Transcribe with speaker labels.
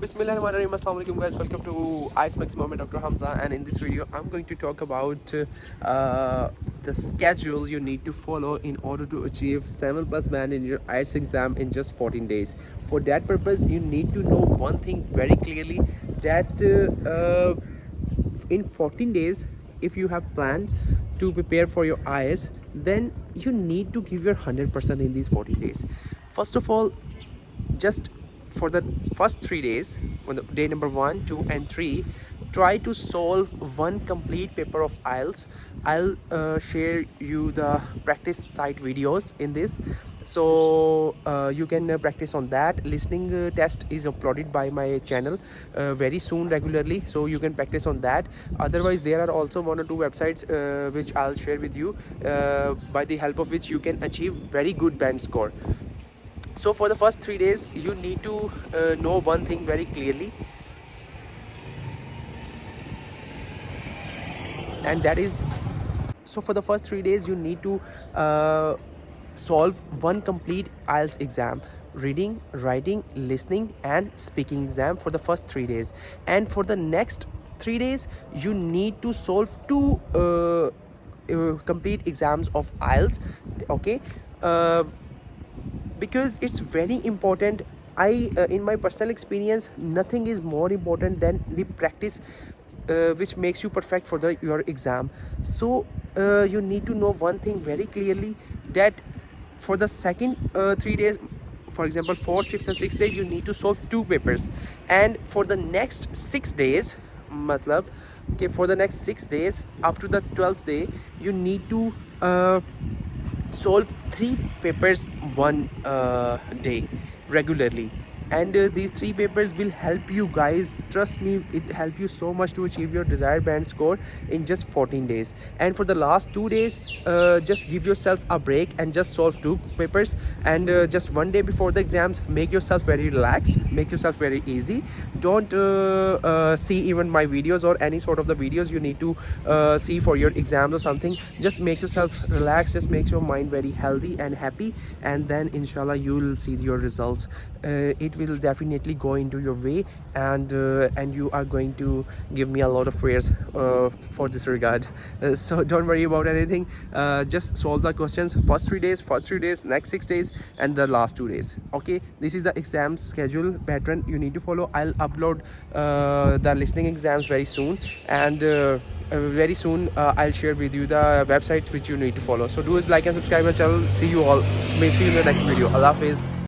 Speaker 1: Bismillahirrahmanirrahim. Assalamu alaikum guys, welcome to IELTS Maximum with Dr. Hamza, and in this video I'm going to talk about the schedule you need to follow in order to achieve 7 plus band in your IELTS exam in just 14 days. For that purpose you need to know one thing very clearly, that in 14 days if you have planned to prepare for your IELTS, then you need to give your 100% in these 14 days. First of all, just for the first 3 days, on the day number 1, 2 and 3, try to solve one complete paper of IELTS. I'll share you the practice site videos in this, so you can practice on that. Listening test is uploaded by my channel very soon regularly, so you can practice on that. Otherwise there are also 1 or 2 websites which I'll share with you, by the help of which you can achieve very good band score. So for the first 3 days you need to know one thing very clearly, and that is, so for the first 3 days you need to solve one complete IELTS exam: reading, writing, listening and speaking exam for the first 3 days. And for the next 3 days you need to solve 2 complete exams of IELTS, okay? Because it's very important. In my personal experience, nothing is more important than the practice which makes you perfect for your exam. So you need to know one thing very clearly, that for the second 3 days, for example 4th, 5th and 6th day, you need to solve 2 papers. And for the next 6 days, matlab, okay, for the next 6 days up to the 12th day, you need to solve 3 papers one day regularly. And these 3 papers will help you guys, trust me, it help you so much to achieve your desired band score in just 14 days. And for the last 2 days, just give yourself a break and just solve 2 papers. And just 1 day before the exams, make yourself very relaxed, make yourself very easy. Don't see even my videos or any sort of the videos you need to see for your exams or something. Just make yourself relaxed, just make your mind very healthy and happy, and then inshallah you will see your results. It will definitely go into your way, and you are going to give me a lot of prayers for this regard. So don't worry about anything, just solve the questions first 3 days, next 6 days and the last 2 days. Okay, this is the exam schedule pattern you need to follow. I'll upload the listening exams very soon, and very soon I'll share with you the websites which you need to follow. So do is like and subscribe my channel. See you all, see you in the next video. Allah Hafiz.